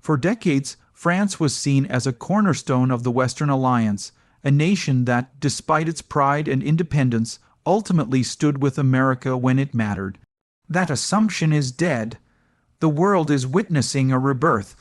For decades, France was seen as a cornerstone of the Western alliance, a nation that, despite its pride and independence, ultimately stood with America when it mattered. That assumption is dead. The world is witnessing a rebirth,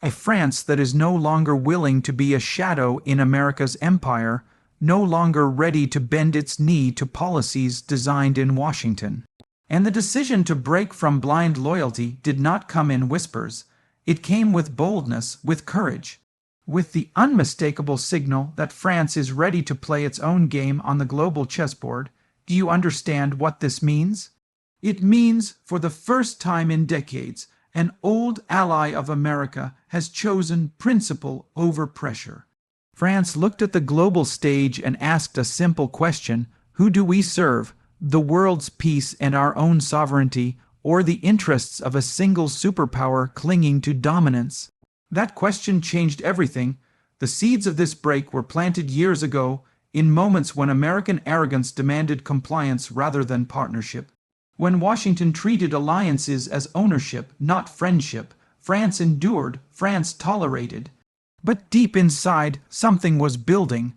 a France that is no longer willing to be a shadow in America's empire, no longer ready to bend its knee to policies designed in Washington. And the decision to break from blind loyalty did not come in whispers. It came with boldness, with courage, with the unmistakable signal that France is ready to play its own game on the global chessboard. Do you understand what this means? It means, for the first time in decades, an old ally of America has chosen principle over pressure. France looked at the global stage and asked a simple question: who do we serve? The world's peace and our own sovereignty, or the interests of a single superpower clinging to dominance? That question changed everything. The seeds of this break were planted years ago, in moments when American arrogance demanded compliance rather than partnership. When Washington treated alliances as ownership, not friendship, France endured, France tolerated. But deep inside, something was building,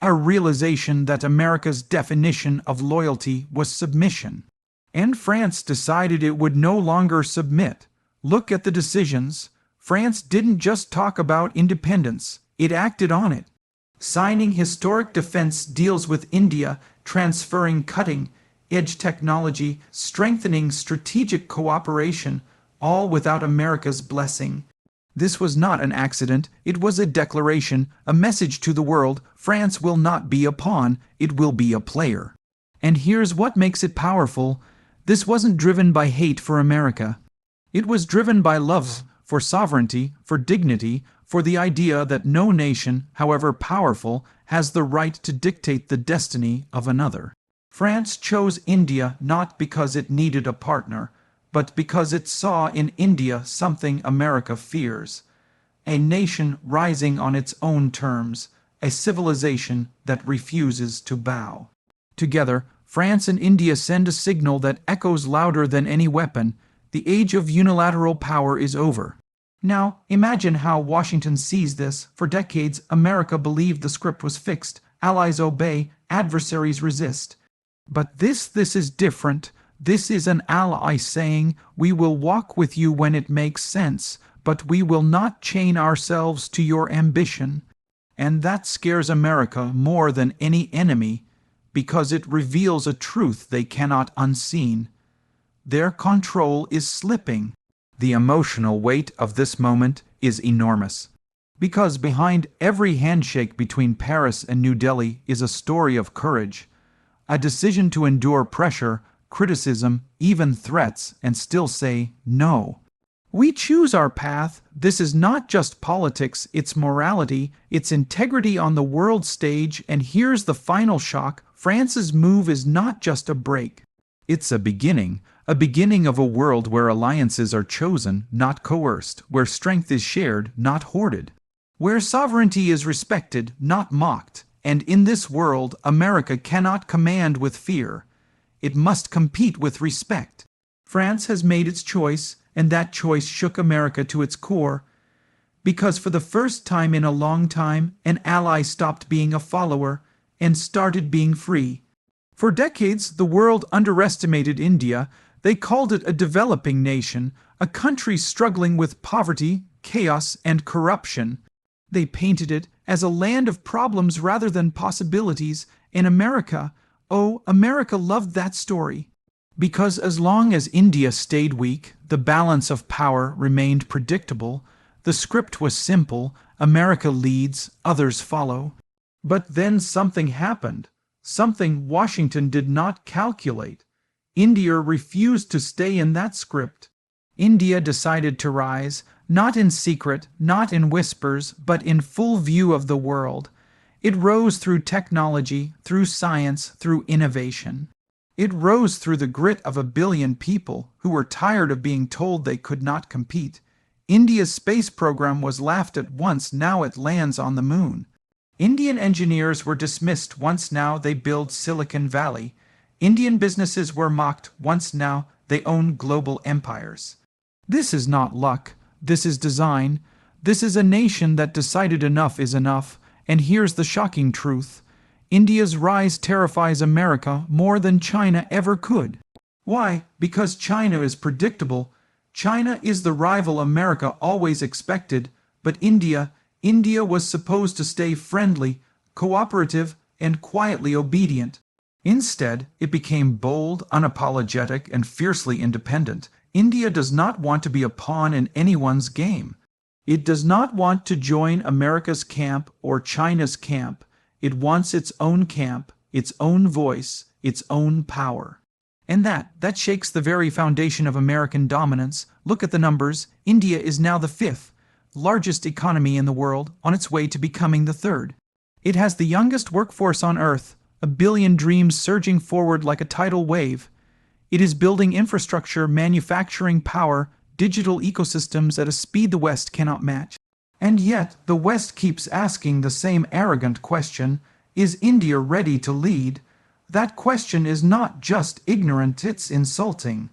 a realization that America's definition of loyalty was submission. And France decided it would no longer submit. Look at the decisions. France didn't just talk about independence, it acted on it. Signing historic defense deals with India, transferring cutting-edge technology, strengthening strategic cooperation, all without America's blessing. This was not an accident, it was a declaration, a message to the world: France will not be a pawn, it will be a player. And here's what makes it powerful: this wasn't driven by hate for America. It was driven by love for sovereignty, for dignity, for the idea that no nation, however powerful, has the right to dictate the destiny of another. France chose India not because it needed a partner, but because it saw in India something America fears: a nation rising on its own terms, a civilization that refuses to bow. Together, France and India send a signal that echoes louder than any weapon: the age of unilateral power is over. Now, imagine how Washington sees this. For decades, America believed the script was fixed: allies obey, adversaries resist. But this is different. This is an ally saying, we will walk with you when it makes sense, but we will not chain ourselves to your ambition. And that scares America more than any enemy, because it reveals a truth they cannot unseen. Their control is slipping. The emotional weight of this moment is enormous, because behind every handshake between Paris and New Delhi is a story of courage, a decision to endure pressure, criticism, even threats, and still say no. We choose our path. This is not just politics, it's morality, it's integrity on the world stage. And here's the final shock: France's move is not just a break. It's a beginning of a world where alliances are chosen, not coerced, where strength is shared, not hoarded, where sovereignty is respected, not mocked. And in this world, America cannot command with fear. It must compete with respect. France has made its choice, and that choice shook America to its core, because for the first time in a long time, an ally stopped being a follower and started being free. For decades, the world underestimated India. They called it a developing nation, a country struggling with poverty, chaos, and corruption. They painted it as a land of problems rather than possibilities. In America, oh, America loved that story. Because as long as India stayed weak, the balance of power remained predictable. The script was simple: America leads, others follow. But then something happened, something Washington did not calculate. India refused to stay in that script. India decided to rise, not in secret, not in whispers, but in full view of the world. It rose through technology, through science, through innovation. It rose through the grit of 1 billion people who were tired of being told they could not compete. India's space program was laughed at once, now it lands on the moon. Indian engineers were dismissed once, now they build Silicon Valley. Indian businesses were mocked once, now they own global empires. This is not luck, this is design. This is a nation that decided enough is enough, and here's the shocking truth. India's rise terrifies America more than China ever could. Why? Because China is predictable. China is the rival America always expected, but India was supposed to stay friendly, cooperative, and quietly obedient. Instead, it became bold, unapologetic, and fiercely independent. India does not want to be a pawn in anyone's game. It does not want to join America's camp or China's camp. It wants its own camp, its own voice, its own power. And that shakes the very foundation of American dominance. Look at the numbers. India is now the fifth largest economy in the world, on its way to becoming the third. It has the youngest workforce on Earth, 1 billion dreams surging forward like a tidal wave. It is building infrastructure, manufacturing power, digital ecosystems at a speed the West cannot match. And yet, the West keeps asking the same arrogant question, is India ready to lead? That question is not just ignorant, it's insulting.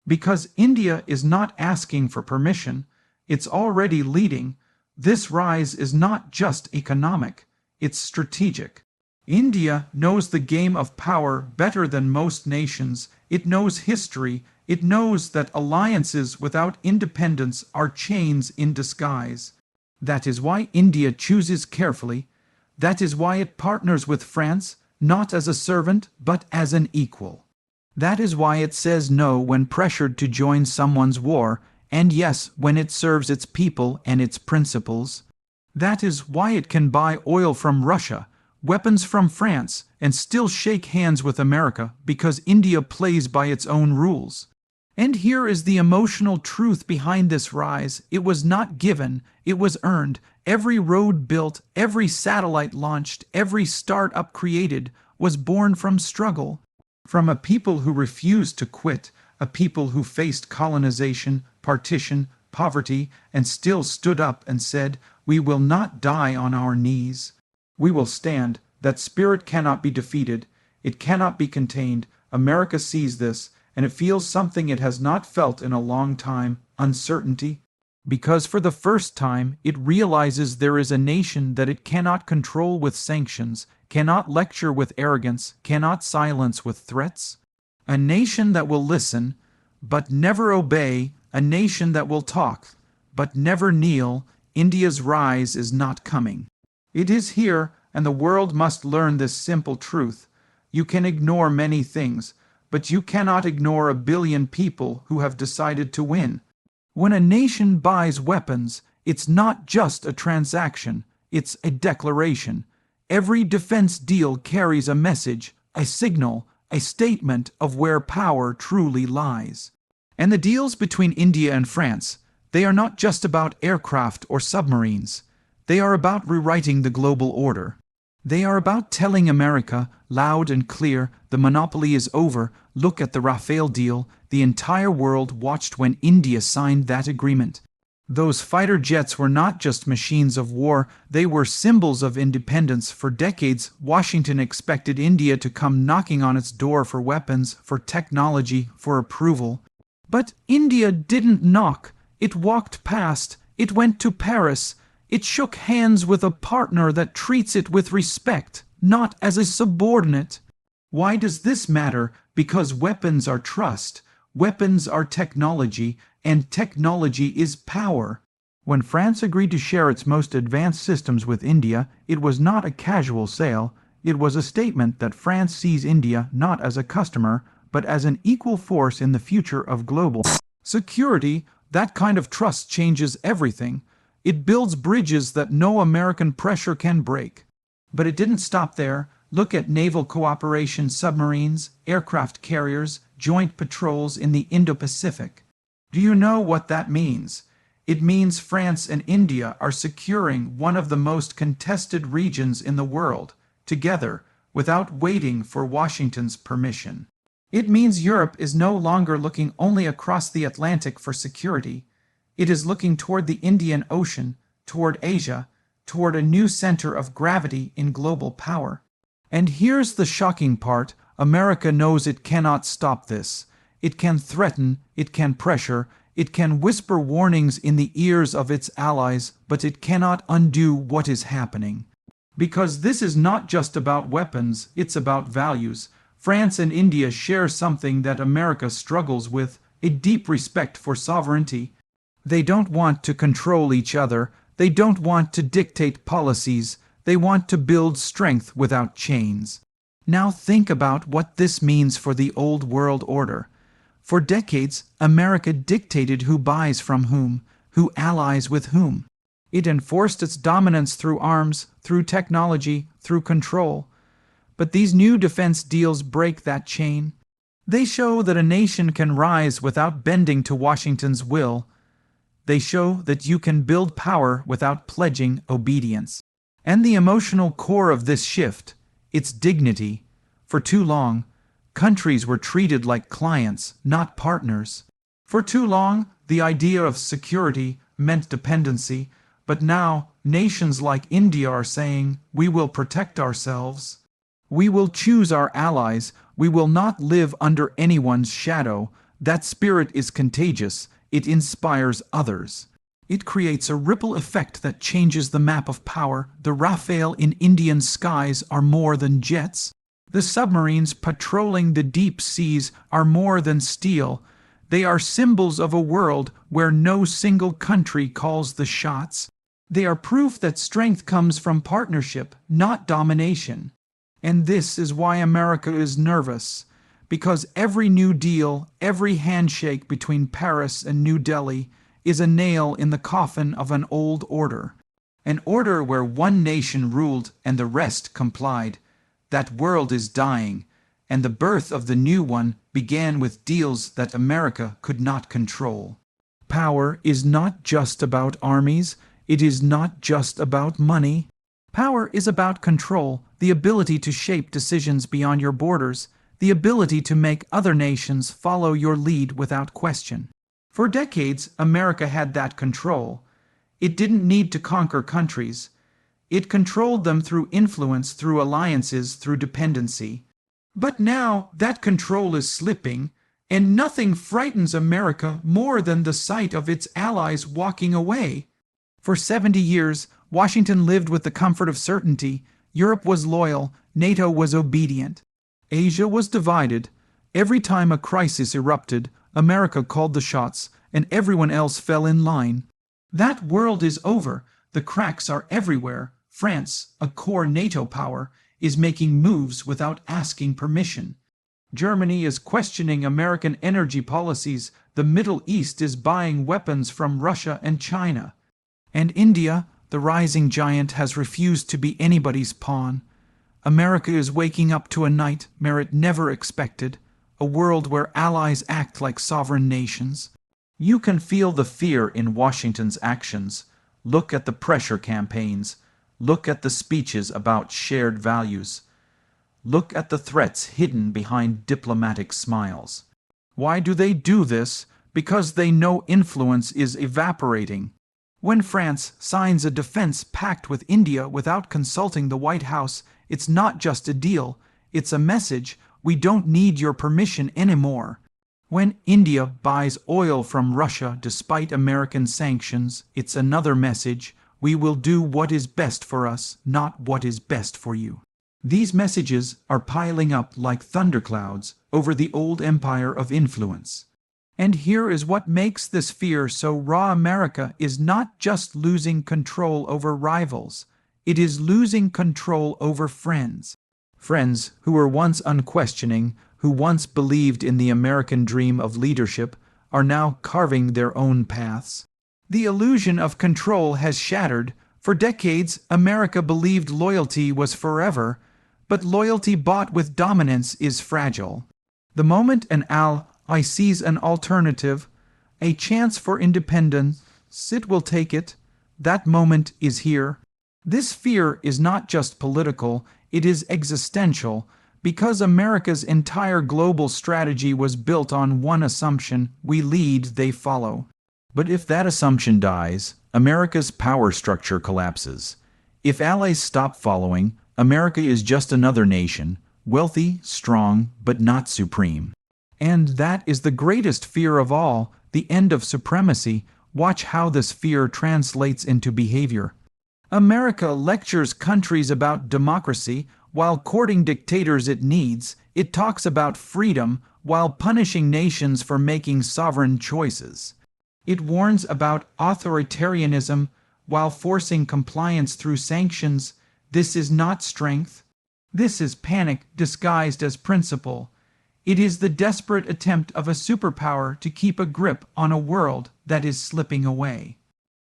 Because India is not asking for permission, it's already leading. This rise is not just economic, it's strategic. India knows the game of power better than most nations. It knows history. It knows that alliances without independence are chains in disguise. That is why India chooses carefully. That is why it partners with France, not as a servant, but as an equal. That is why it says no when pressured to join someone's war, and yes when it serves its people and its principles. That is why it can buy oil from Russia, weapons from France, and still shake hands with America, because India plays by its own rules. And here is the emotional truth behind this rise. It was not given, it was earned. Every road built, every satellite launched, every start-up created was born from struggle. From a people who refused to quit, a people who faced colonization, partition, poverty, and still stood up and said, "We will not die on our knees. We will stand." That spirit cannot be defeated. It cannot be contained. America sees this, and it feels something it has not felt in a long time, uncertainty. Because for the first time, it realizes there is a nation that it cannot control with sanctions, cannot lecture with arrogance, cannot silence with threats. A nation that will listen, but never obey, a nation that will talk, but never kneel. India's rise is not coming. It is here, and the world must learn this simple truth. You can ignore many things, but you cannot ignore 1 billion people who have decided to win. When a nation buys weapons, it's not just a transaction, it's a declaration. Every defense deal carries a message, a signal, a statement of where power truly lies. And the deals between India and France, they are not just about aircraft or submarines. They are about rewriting the global order. They are about telling America, loud and clear, the monopoly is over. Look at the Rafale deal. The entire world watched when India signed that agreement. Those fighter jets were not just machines of war, they were symbols of independence. For decades, Washington expected India to come knocking on its door for weapons, for technology, for approval. But India didn't knock. It walked past. It went to Paris. It shook hands with a partner that treats it with respect, not as a subordinate. Why does this matter? Because weapons are trust, weapons are technology, and technology is power. When France agreed to share its most advanced systems with India, it was not a casual sale. It was a statement that France sees India not as a customer, but as an equal force in the future of global security. That kind of trust changes everything. It builds bridges that no American pressure can break. But it didn't stop there. Look at naval cooperation, submarines, aircraft carriers, joint patrols in the Indo-Pacific. Do you know what that means? It means France and India are securing one of the most contested regions in the world, together, without waiting for Washington's permission. It means Europe is no longer looking only across the Atlantic for security. It is looking toward the Indian Ocean, toward Asia, toward a new center of gravity in global power. And here's the shocking part. America knows it cannot stop this. It can threaten, it can pressure, It can whisper warnings in the ears of its allies, but it cannot undo what is happening. Because this is not just about weapons, it's about values. France and India share something that America struggles with, a deep respect for sovereignty. They don't want to control each other. They don't want to dictate policies. They want to build strength without chains. Now think about what this means for the old world order. For decades, America dictated who buys from whom, who allies with whom. It enforced its dominance through arms, through technology, through control. But these new defense deals break that chain. They show that a nation can rise without bending to Washington's will. They show that you can build power without pledging obedience. And the emotional core of this shift, its dignity. For too long, countries were treated like clients, not partners. For too long, the idea of security meant dependency, but now nations like India are saying, we will protect ourselves. We will choose our allies. We will not live under anyone's shadow. That spirit is contagious. It inspires others. It creates a ripple effect that changes the map of power. The Rafale in Indian skies are more than jets. The submarines patrolling the deep seas are more than steel. They are symbols of a world where no single country calls the shots. They are proof that strength comes from partnership, not domination. And this is why America is nervous. Because every new deal, every handshake between Paris and New Delhi is a nail in the coffin of an old order. An order where one nation ruled and the rest complied. That world is dying, and the birth of the new one began with deals that America could not control. Power is not just about armies. It is not just about money. Power is about control, the ability to shape decisions beyond your borders, the ability to make other nations follow your lead without question. For decades, America had that control. It didn't need to conquer countries. It controlled them through influence, through alliances, through dependency. But now that control is slipping, and nothing frightens America more than the sight of its allies walking away. For 70 years, Washington lived with the comfort of certainty. Europe was loyal, NATO was obedient. Asia was divided. Every time a crisis erupted, America called the shots, and everyone else fell in line. That world is over. The cracks are everywhere. France, a core NATO power, is making moves without asking permission. Germany is questioning American energy policies. The Middle East is buying weapons from Russia and China. And India, the rising giant, has refused to be anybody's pawn. America is waking up to a nightmare it never expected, a world where allies act like sovereign nations. You can feel the fear in Washington's actions. Look at the pressure campaigns. Look at the speeches about shared values. Look at the threats hidden behind diplomatic smiles. Why do they do this? Because they know influence is evaporating. When France signs a defense pact with India without consulting the White House, it's not just a deal, it's a message. We don't need your permission anymore. When India buys oil from Russia despite American sanctions, it's another message. We will do what is best for us, not what is best for you. These messages are piling up like thunderclouds over the old empire of influence. And here is what makes this fear so raw. America is not just losing control over rivals. It is losing control over friends. Friends who were once unquestioning, who once believed in the American dream of leadership, are now carving their own paths. The illusion of control has shattered. For decades, America believed loyalty was forever, but loyalty bought with dominance is fragile. The moment an ally sees an alternative, a chance for independence, it will take it. That moment is here. This fear is not just political, it is existential, because America's entire global strategy was built on one assumption: we lead, they follow. But if that assumption dies, America's power structure collapses. If allies stop following, America is just another nation, wealthy, strong, but not supreme. And that is the greatest fear of all, the end of supremacy. Watch how this fear translates into behavior. America lectures countries about democracy while courting dictators it needs. It talks about freedom while punishing nations for making sovereign choices. It warns about authoritarianism while forcing compliance through sanctions. This is not strength. This is panic disguised as principle. It is the desperate attempt of a superpower to keep a grip on a world that is slipping away.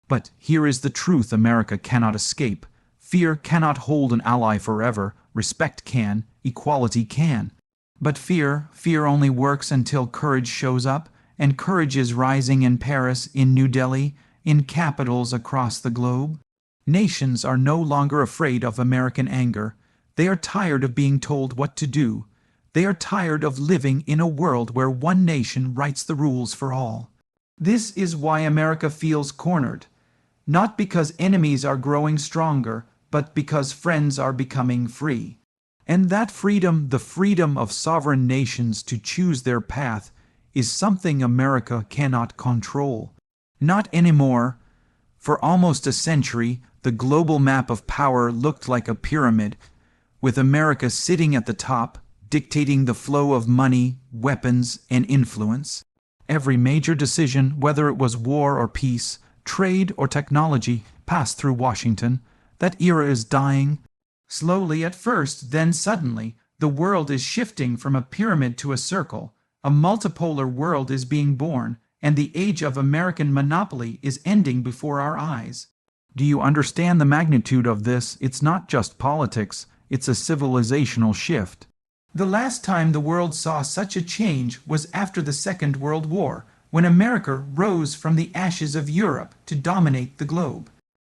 But here is the truth America cannot escape. Fear cannot hold an ally forever. Respect can, equality can. But fear only works until courage shows up, and courage is rising in Paris, in New Delhi, in capitals across the globe. Nations are no longer afraid of American anger. They are tired of being told what to do. They are tired of living in a world where one nation writes the rules for all. This is why America feels cornered. Not because enemies are growing stronger, but because friends are becoming free. And that freedom, the freedom of sovereign nations to choose their path, is something America cannot control. Not anymore. For almost a century, the global map of power looked like a pyramid, with America sitting at the top, dictating the flow of money, weapons, and influence. Every major decision, whether it was war or peace, trade or technology, passed through Washington. That era is dying. Slowly at first, then suddenly, the world is shifting from a pyramid to a circle. A multipolar world is being born, and the age of American monopoly is ending before our eyes. Do you understand the magnitude of this? It's not just politics, it's a civilizational shift. The last time the world saw such a change was after the Second World War, when America rose from the ashes of Europe to dominate the globe.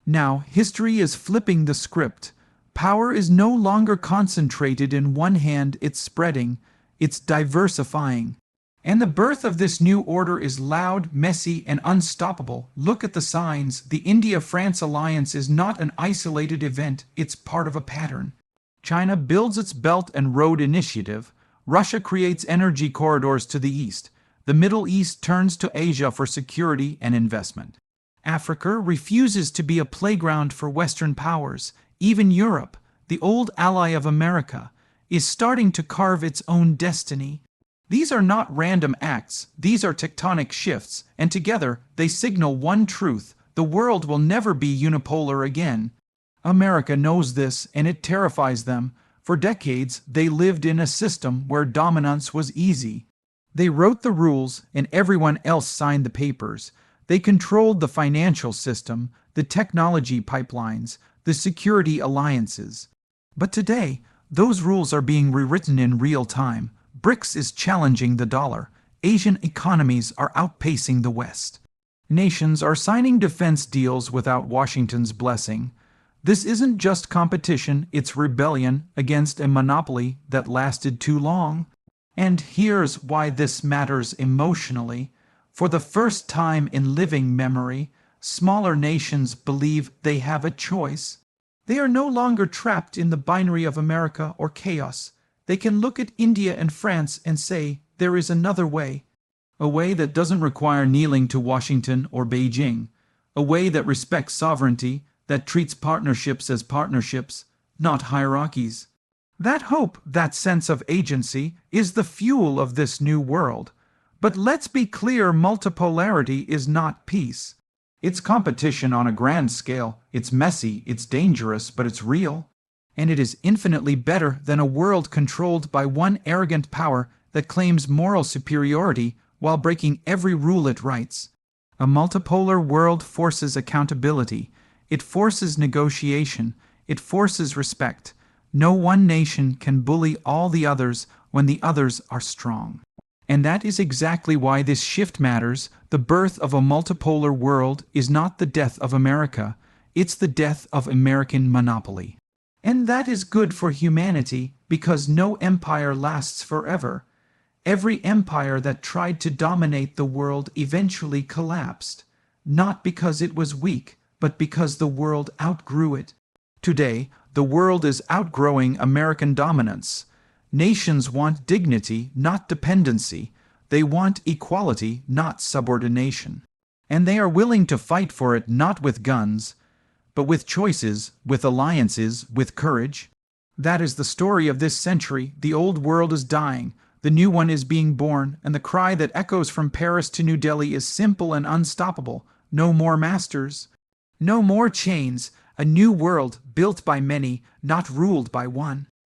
Now, history is flipping the script. Power is no longer concentrated in one hand, it's spreading, it's diversifying. And the birth of this new order is loud, messy, and unstoppable. Look at the signs. The India-France alliance is not an isolated event, it's part of a pattern. China builds its Belt and Road Initiative. Russia creates energy corridors to the east. The Middle East turns to Asia for security and investment. Africa refuses to be a playground for Western powers. Even Europe, the old ally of America, is starting to carve its own destiny. These are not random acts, these are tectonic shifts, and together they signal one truth: the world will never be unipolar again. America knows this, and it terrifies them. For decades, they lived in a system where dominance was easy. They wrote the rules, and everyone else signed the papers. They controlled the financial system, the technology pipelines, the security alliances. But today, those rules are being rewritten in real time. BRICS is challenging the dollar. Asian economies are outpacing the West. Nations are signing defense deals without Washington's blessing. This isn't just competition, it's rebellion against a monopoly that lasted too long. And here's why this matters emotionally. For the first time in living memory, smaller nations believe they have a choice. They are no longer trapped in the binary of America or chaos. They can look at India and France and say, there is another way. A way that doesn't require kneeling to Washington or Beijing. A way that respects sovereignty, that treats partnerships as partnerships, not hierarchies. That hope, that sense of agency, is the fuel of this new world. But let's be clear, multipolarity is not peace. It's competition on a grand scale. It's messy, it's dangerous, but it's real. And it is infinitely better than a world controlled by one arrogant power that claims moral superiority while breaking every rule it writes. A multipolar world forces accountability. It forces negotiation. It forces respect. No one nation can bully all the others when the others are strong. And that is exactly why this shift matters. The birth of a multipolar world is not the death of America. It's the death of American monopoly. And that is good for humanity because no empire lasts forever. Every empire that tried to dominate the world eventually collapsed, not because it was weak, but because the world outgrew it. Today, the world is outgrowing American dominance. Nations want dignity, not dependency. They want equality, not subordination. And they are willing to fight for it not with guns, but with choices, with alliances, with courage. That is the story of this century. The old world is dying, the new one is being born, and the cry that echoes from Paris to New Delhi is simple and unstoppable. No more masters. No more chains. A new world built by many, not ruled by one.